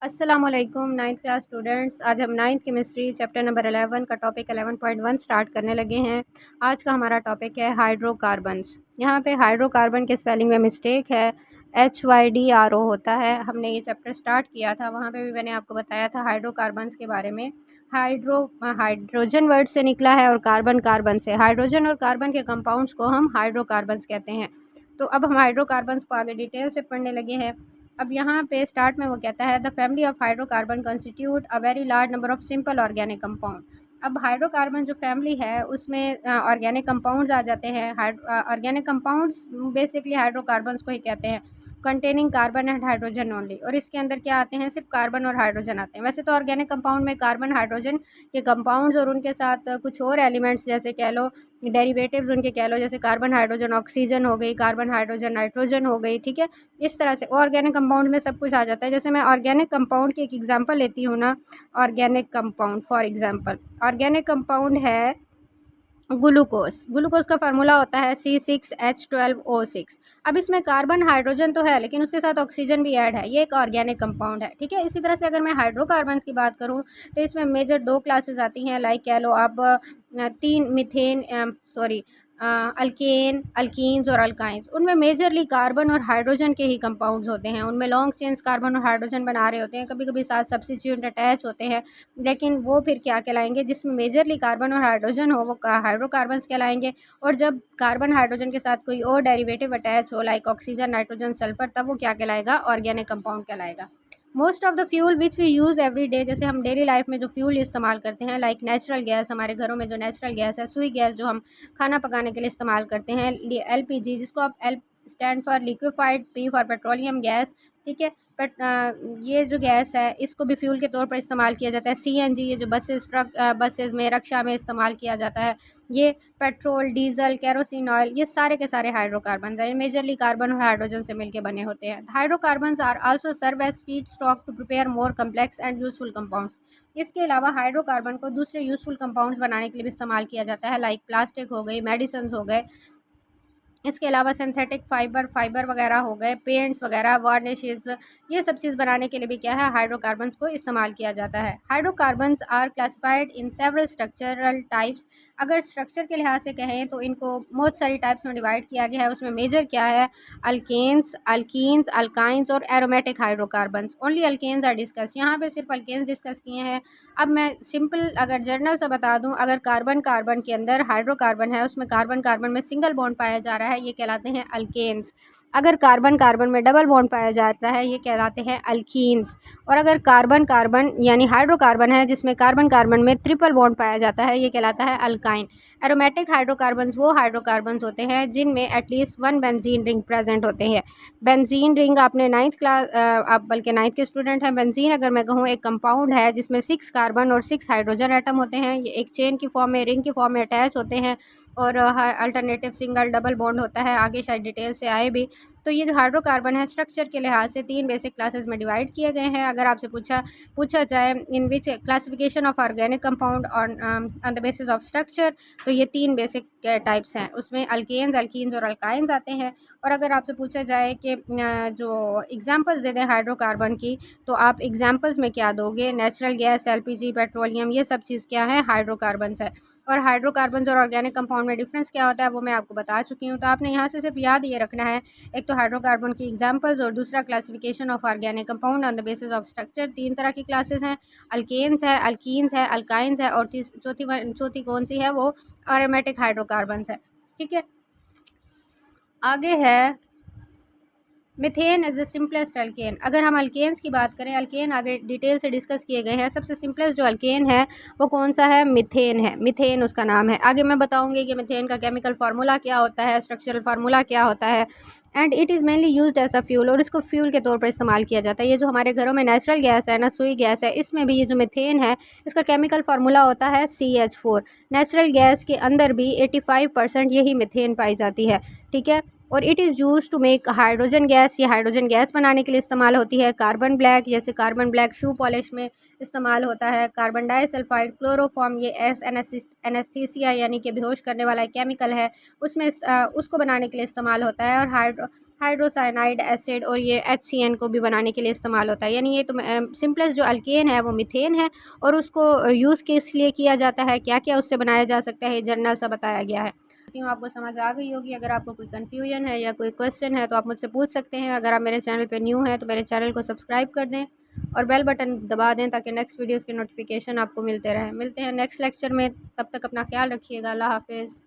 अस्सलामुअलैकुम ninth class students. आज हम नाइन्थ केमिस्ट्री चैप्टर नंबर 11 का टॉपिक 11.1 स्टार्ट करने लगे हैं। आज का हमारा टॉपिक है हाइड्रोकार्बन्स। यहाँ पे हाइड्रोकार्बन के स्पेलिंग में मिस्टेक है, HYDRO होता है। हमने ये चैप्टर स्टार्ट किया था, वहाँ पे भी मैंने आपको बताया था हाइड्रोकार्बन्स के बारे में। हाइड्रोजन वर्ड से निकला है और कार्बन कार्बन से। हाइड्रोजन और कार्बन के कंपाउंड्स को हम हाइड्रोकार्बन्स कहते हैं। तो अब हम हाइड्रोकार्बन्स को आगे डिटेल से पढ़ने लगे हैं। अब यहाँ पे स्टार्ट में वो कहता है the family of hydrocarbon constitute a very large number of simple organic compound. अब हाइड्रोकार्बन जो फैमिली है उसमें ऑर्गेनिक कंपाउंड्स आ जाते हैं। ऑर्गेनिक कंपाउंड्स बेसिकली हाइड्रोकार्बन्स को ही कहते हैं, containing carbon and hydrogen only. और इसके अंदर क्या आते हैं, सिर्फ कार्बन और हाइड्रोजन आते हैं। वैसे तो ऑर्गेनिक कंपाउंड में कार्बन हाइड्रोजन के कंपाउंड्स और उनके साथ कुछ और एलिमेंट्स जैसे कह लो डेरिवेटिव्स उनके कह लो, जैसे कार्बन हाइड्रोजन ऑक्सीजन हो गई, कार्बन हाइड्रोजन नाइट्रोजन हो गई, ठीक है। इस तरह से ऑर्गेनिक कंपाउंड में सब कुछ आ जाता है। जैसे मैं ऑर्गेनिक कंपाउंड की एक एग्जांपल लेती हूँ ना, organic compound for example organic compound है ग्लूकोज। ग्लूकोज का फार्मूला होता है C6H12O6। अब इसमें कार्बन हाइड्रोजन तो है लेकिन उसके साथ ऑक्सीजन भी ऐड है, ये एक ऑर्गेनिक कंपाउंड है, ठीक है। इसी तरह से अगर मैं हाइड्रोकार्बन्स की बात करूँ तो इसमें मेजर दो क्लासेस आती हैं, लाइक कह लो आप तीन मिथेन अल्केन, अल्कीन्स और अल्काइंस। उनमें मेजरली कार्बन और हाइड्रोजन के ही कंपाउंड्स होते हैं। उनमें लॉन्ग चेन्स कार्बन और हाइड्रोजन बना रहे होते हैं, कभी कभी साथ सब्स्टिट्यूएंट अटैच होते हैं, लेकिन वो फिर क्या कहलाएंगे, जिसमें मेजरली कार्बन और हाइड्रोजन हो वो हाइड्रोकार्बन्स कहलाएंगे। और जब कार्बन हाइड्रोजन के साथ कोई और डेरिवेटिव अटैच हो लाइक ऑक्सीजन, नाइट्रोजन, सल्फर, तब वो क्या कहलाएगा, ऑर्गेनिक कंपाउंड कहलाएगा। Most of the fuel which we use every day, जैसे हम डेली लाइफ में जो फ्यूल इस्तेमाल करते हैं, लाइक नेचुरल गैस, हमारे घरों में जो नेचुरल गैस है, सुई गैस जो हम खाना पकाने के लिए इस्तेमाल करते हैं, LPG जिसको आप L stand for liquefied, P for petroleum gas, ठीक है। बट ये जो गैस है इसको भी फ्यूल के तौर पर इस्तेमाल किया जाता है। CNG ये जो बसेस, ट्रक, बसेस में, रक्षा में इस्तेमाल किया जाता है। ये पेट्रोल, डीजल, केरोसिन ऑयल, ये सारे के सारे हाइड्रोकार्बन हैं। मेजरली कार्बन और हाइड्रोजन से मिलकर बने होते हैं। Hydrocarbon are also serve as feedstock to prepare more complex and useful compounds. इसके अलावा हाइड्रोकार्बन को दूसरे यूजफुल कंपाउंड्स बनाने के लिए भी इस्तेमाल किया जाता है, लाइक प्लास्टिक हो गई, मेडिसिन हो गए। इसके अलावा सिंथेटिक फाइबर वगैरह हो गए, पेंट्स वगैरह, वार्निशेस, ये सब चीज़ बनाने के लिए भी क्या है, हाइड्रोकार्बन्स को इस्तेमाल किया जाता है। Hydrocarbons are classified in several structural types. अगर स्ट्रक्चर के लिहाज से कहें तो इनको बहुत सारी टाइप्स में डिवाइड किया गया है। उसमें मेजर क्या है, अल्केन्स, अल्कीन्स, अल्काइंस और aromatic hydrocarbons. Only alkanes are discuss, यहाँ पे सिर्फ अल्केन्स डिस्कस किए हैं। अब मैं सिंपल अगर जर्नल से बता दूं, अगर कार्बन कार्बन के अंदर हाइड्रोकार्बन है, उसमें कार्बन कार्बन में सिंगल बॉन्ड पाया जा रहा है, ये कहलाते हैं अल्केन्स। अगर कार्बन कार्बन में डबल बॉन्ड पाया जाता है, ये कहलाते हैं अल्कीन्स। और अगर कार्बन कार्बन यानी हाइड्रोकार्बन है जिसमें कार्बन कार्बन में ट्रिपल बॉन्ड पाया जाता है, ये कहलाता है अल्काइन। एरोमेटिक हाइड्रोकार्बन्स वो हाइड्रोकार्बन्स होते हैं जिनमें at least one benzene ring present होते हैं। बेंजीन रिंग आपने नाइन्थ क्लास, आप बल्कि नाइन्थ के स्टूडेंट हैं। बेंजीन अगर मैं कहूँ एक कंपाउंड है जिसमें 6 कार्बन और 6 हाइड्रोजन एटम होते हैं। ये एक चेन की फॉर्म में, रिंग की फॉर्म में अटैच होते हैं और अल्टरनेटिव सिंगल डबल बॉन्ड होता है, आगे शायद डिटेल से आए भी। तो ये जो हाइड्रोकार्बन है स्ट्रक्चर के लिहाज से 3 बेसिक क्लासेस में डिवाइड किए गए हैं। अगर आपसे पूछा जाए in which classification of organic compound on the basis of structure, तो ये 3 बेसिक टाइप्स हैं। उसमें अल्केन्स, अल्कीन्स और अल्काइंस आते हैं। और अगर आपसे पूछा जाए कि जो एग्जांपल्स दे दें हाइड्रोकार्बन की, तो आप एग्जांपल्स में क्या दोगे, नेचुरल गैस, LPG, पेट्रोलियम, ये सब चीज़ क्या है, हाइड्रोकार्बन्स है। और हाइड्रोकार्बन्स और ऑर्गेनिक कंपाउंड में डिफरेंस क्या होता है वो मैं आपको बता चुकी हूँ। तो आपने यहाँ से सिर्फ याद ये रखना है, एक तो हाइड्रोकार्बन की एग्जांपल्स और दूसरा classification of organic compound on the basis of structure. 3 तरह की क्लासेस हैं, अल्केन्स है, अल्कीन्स है, अल्काइंस है, और चौथी कौन सी है, वो एरोमेटिक हाइड्रोकार्बन्स है, ठीक है। आगे है methane is the simplest alkane. अगर हम अल्केन्स की बात करें, अल्केन आगे डिटेल से डिस्कस किए गए हैं। सबसे सिंपलेस्ट जो अल्केन है वो कौन सा है, मिथेन है। मिथेन उसका नाम है। आगे मैं बताऊंगी कि मिथेन का केमिकल फार्मूला क्या होता है, स्ट्रक्चरल फार्मूला क्या होता है, and it is mainly used as a fuel, और इसको फ्यूल के तौर पर इस्तेमाल किया जाता है। ये जो हमारे घरों में नेचुरल गैस है ना, सुई गैस है, इसमें भी ये जो मिथेन है इसका केमिकल फार्मूला होता है CH4। नेचुरल गैस के अंदर भी 85% यही मिथेन पाई जाती है, ठीक है। और it is use to make hydrogen gas, ये हाइड्रोजन गैस बनाने के लिए इस्तेमाल होती है। कार्बन ब्लैक, जैसे कार्बन ब्लैक शू पॉलिश में इस्तेमाल होता है। कार्बन डाइसल्फाइड, क्लोरोफॉर्म, ये एनेस्थीसिया यानी कि बेहोश करने वाला केमिकल है, उसमें उसको बनाने के लिए इस्तेमाल होता है। और हाइड्रोसाइनाइड एसिड और ये HCN को भी बनाने के लिए इस्तेमाल होता है। यानी ये तो सिंपलेस्ट जो अल्केन है वो मीथेन है, और उसको यूज़ किस लिए किया जाता है, क्या क्या उससे बनाया जा सकता है, जर्नल सा बताया गया है। हूँ आपको समझ आ गई होगी। अगर आपको कोई कन्फ्यूजन है या कोई क्वेश्चन है तो आप मुझसे पूछ सकते हैं। अगर आप मेरे चैनल पे न्यू हैं तो मेरे चैनल को सब्सक्राइब कर दें और बेल बटन दबा दें ताकि नेक्स्ट वीडियोस के नोटिफिकेशन आपको मिलते रहें। मिलते हैं नेक्स्ट लेक्चर में, तब तक अपना ख्याल रखिएगा। अल्लाह हाफिज़।